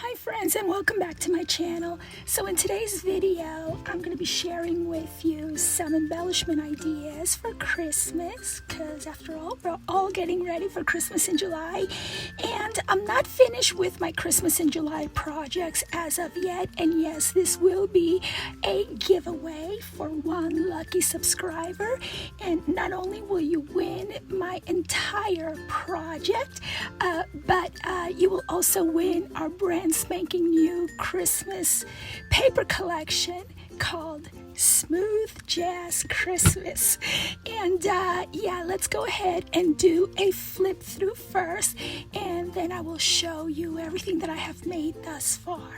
Hi friends, and welcome back to my channel. So in today's video, I'm going to be sharing with you some embellishment ideas for Christmas, because after all, we're all getting ready for Christmas in July. And I'm not finished with my Christmas in July projects as of yet. And yes, this will be a giveaway for one lucky subscriber. And not only will you win my entire project, but you will also win our brand spanking new Christmas paper collection called Smooth Jazz Christmas. And yeah, let's go ahead and do a flip through first, and then I will show you everything that I have made thus far.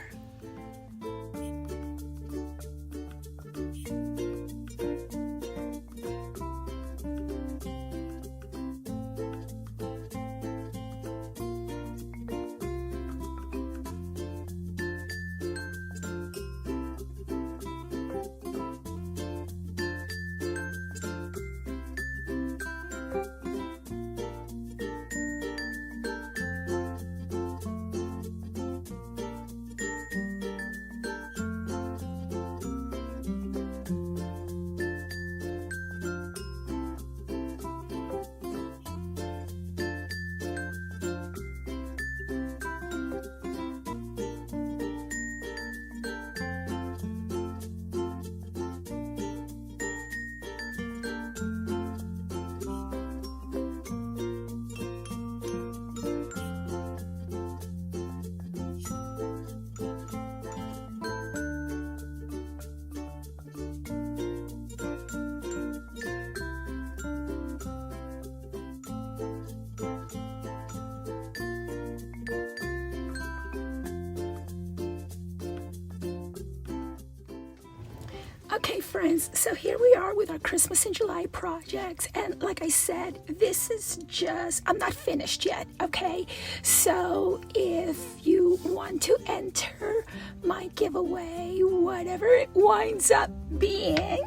Okay friends, so here we are with our Christmas in July projects, and like I said, this is just, I'm not finished yet, okay? So if you want to enter my giveaway, whatever it winds up being,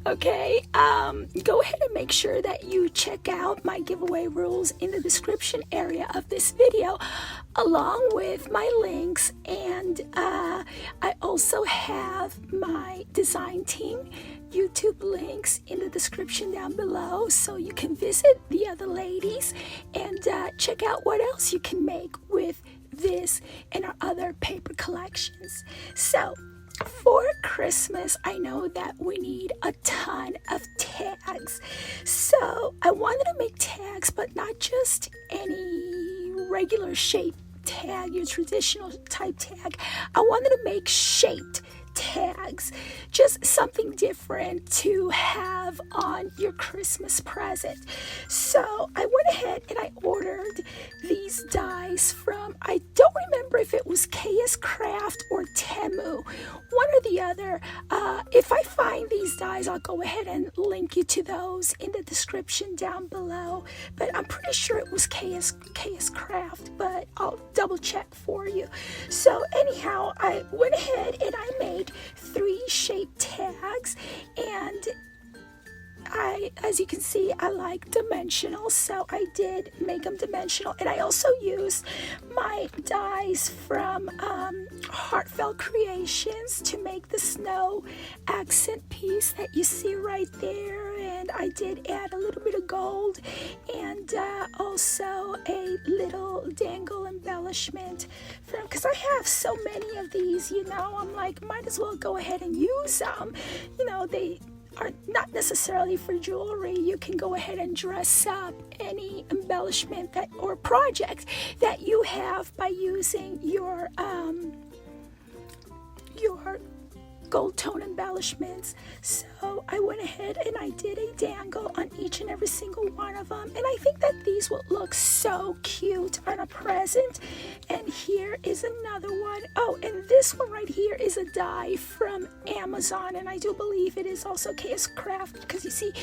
okay, go ahead and make sure that you check out my giveaway rules in the description area of this video, along with my links, and I also have my design team YouTube links in the description down below, so you can visit the other ladies and check out what else you can make with this and our other paper collections. So for Christmas, I know that we need a ton of tags, so I wanted to make tags, but not just any regular shape tag, your traditional type tag. I wanted to make shaped tags, just something different to have on your Christmas present. So I went ahead and I ordered these dies from, I don't remember if it was KS Craft or Temu, one or the other. If I find these dies, I'll go ahead and link you to those in the description down below, but I'm pretty sure it was KS Craft, but I'll double check for you. So anyhow, I went ahead and I made 3 shape tags, and as you can see, I like dimensional, so I did make them dimensional. And I also used my dies from Heartfelt Creations to make the snow accent piece that you see right there. And I did add a little bit of gold and also a little dangle embellishment from, because I have so many of these, you know, I'm like, might as well go ahead and use them. You know, they are not necessarily for jewelry. You can go ahead and dress up any embellishment that or project that you have by using your gold tone embellishments. So I went ahead and I did a dangle on each and every single one of them, and I think that these will look so cute on a present. And here is another one. Oh, and this one right here is a die from Amazon, and I do believe it is also KS Craft, because you see,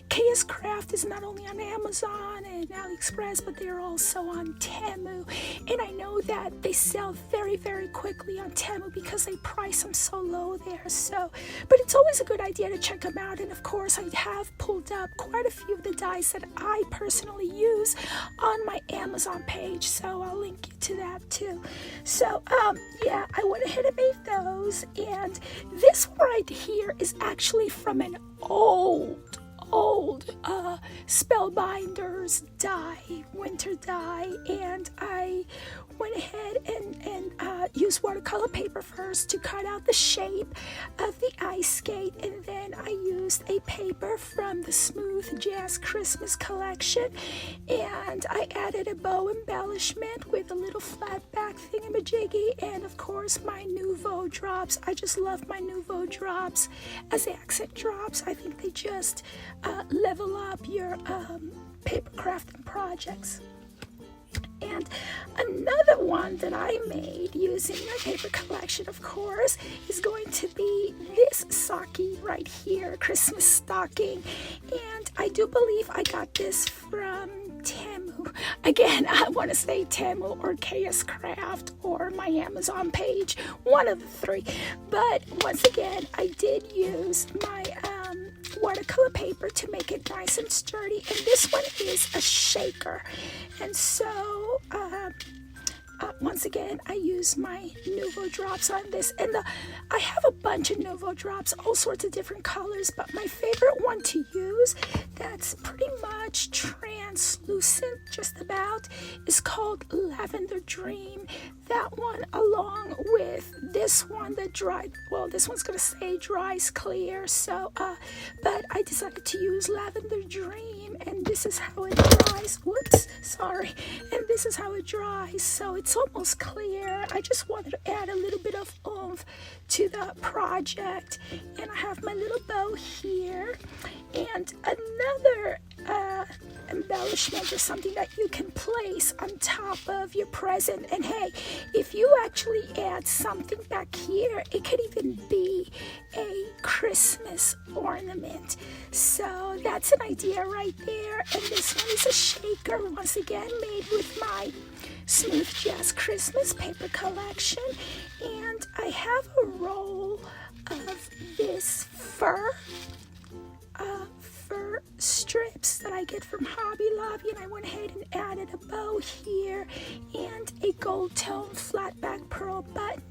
KS Craft is not only on Amazon and AliExpress, but they're also on Temu. And I know that they sell very, very quickly on Temu because they price them so low there. So, but it's always a good idea to check them out. And of course, I have pulled up quite a few of the dies that I personally use on my Amazon page, so I'll link you to that too. So yeah, I went ahead and made those, and this one right here is actually from an old Spellbinders die, winter die, and I went ahead and used watercolor paper first to cut out the shape of the ice skate, and then I used a paper from the Smooth Jazz Christmas collection, and I added a bow embellishment with a little flat back thingamajiggy, and of course my Nouveau drops. I just love my Nouveau drops as accent drops. I think they just level up your paper crafting projects. And another one that I made using my paper collection, of course, is going to be this Saki right here, Christmas stocking. And I do believe I got this from Temu. Again, I want to say Temu or KS Craft or my Amazon page, one of the three. But once again, I did use my watercolor paper to make it nice and sturdy, and this one is a shaker. And so once again, I use my Nouveau drops on this, and I have a bunch of Nouveau drops, all sorts of different colors, but my favorite one to use that's pretty much translucent just about is called Lavender Dream. That one, along with this one that dried, well, this one's gonna say dries clear, so but I decided to use Lavender Dream, and this is how it dries. Whoops, sorry. And this is how it dries, so it's almost clear. I just wanted to add a little bit of oomph to the project, and I have my little bow here, and another embellishment or something that you can place on top of your present. And hey, if you actually add something back here, it could even be a Christmas ornament. So that's an idea right there. And this one is a shaker, once again made with my Smooth Jazz Christmas paper collection. And I have a roll of this fur strips that I get from Hobby Lobby, and I went ahead and added a bow here and a gold tone flat back pearl button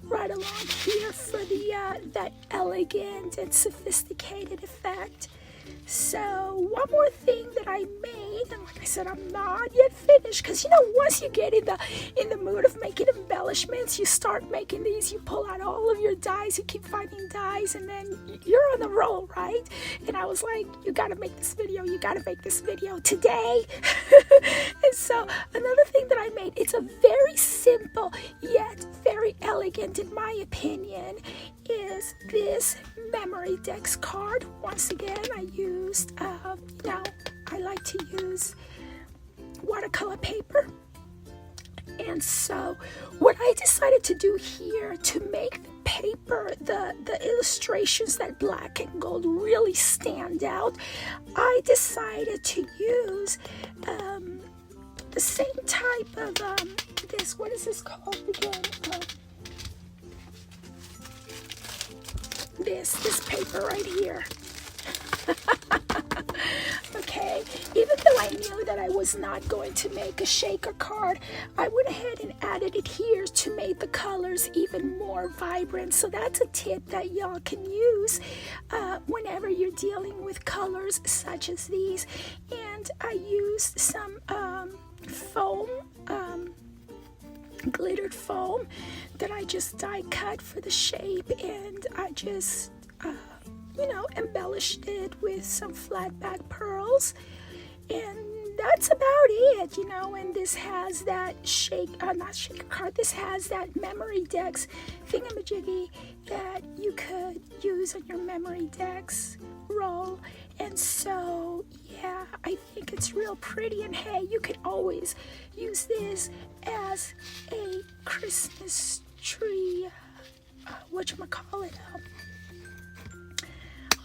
right along here for the that elegant and sophisticated effect. So one more thing that I made, and like I said, I'm not yet finished, because you know, once you get in the mood of making embellishments, you start making these, you pull out all of your dies, you keep finding dies, and then you're on the roll, right? And I was like, you gotta make this video today. And so another thing that I made, it's a very simple yet very elegant, in my opinion, is this memory decks card. Once again, I used, I like to use watercolor paper. And so what I decided to do here to make the paper, the illustrations, that black and gold really stand out, I decided to use the same type of this, what is this called again? This paper right here. Okay, even though I knew that I was not going to make a shaker card, I went ahead and added it here to make the colors even more vibrant. So that's a tip that y'all can use whenever you're dealing with colors such as these. And I used some foam, glittered foam that I just die cut for the shape, and I just embellished it with some flat back pearls, and that's about it, and this has that not shaker card, this has that memory decks thingamajiggy that you could use on your memory decks roll. And so yeah, I think it's real pretty, and hey, you can always use this as a Christmas tree,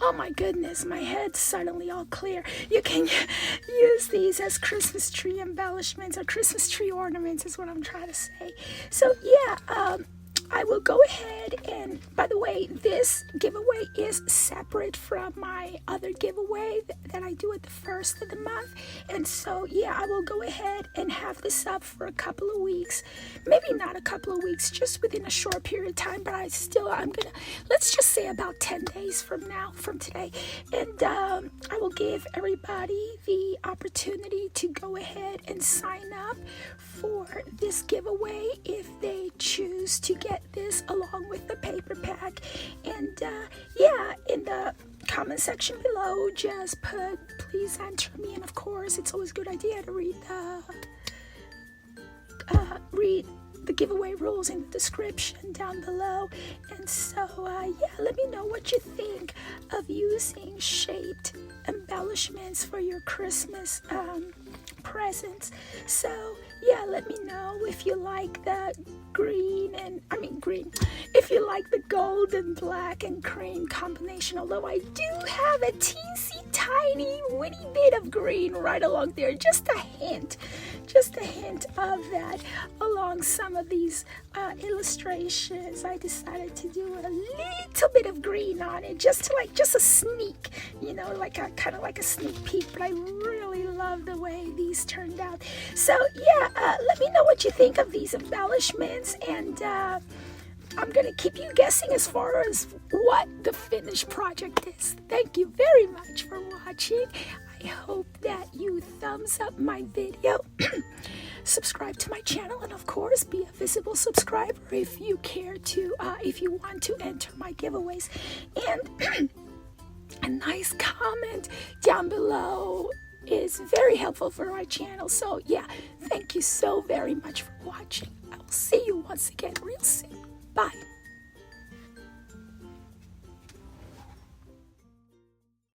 oh my goodness, my head's suddenly all clear. You can use these as Christmas tree embellishments or Christmas tree ornaments is what I'm trying to say. So yeah, I will go ahead and, by the way, this giveaway is separate from my other giveaway that I do at the first of the month. And so, yeah, I will go ahead and have this up for a couple of weeks. Maybe not a couple of weeks, just within a short period of time. But I'm going to, let's just say about 10 days from today. And I will give everybody the opportunity to go ahead and sign up for this giveaway if they choose to get this along with the paper pack. And yeah, in the comment section below, just put please enter me, and of course it's always a good idea to read the giveaway rules in the description down below. And so yeah, let me know what you think of using shaped embellishments for your Christmas presents. So yeah, let me know if you like the if you like the gold and black and cream combination, although I do have a teensy tiny witty bit of green right along there, just a hint of that along some of these illustrations. I decided to do a little bit of green on it, just a sneak, kind of like a sneak peek. But I really love the way these turned out. So yeah, let me know what you think of these embellishments, and I'm gonna keep you guessing as far as what the finished project is. Thank you very much for watching. I hope that you thumbs up my video, subscribe to my channel, and of course be a visible subscriber if you care to, if you want to enter my giveaways. And a nice comment down below is very helpful for my channel. So yeah, thank you so very much for watching. I will see you once again real soon. Bye.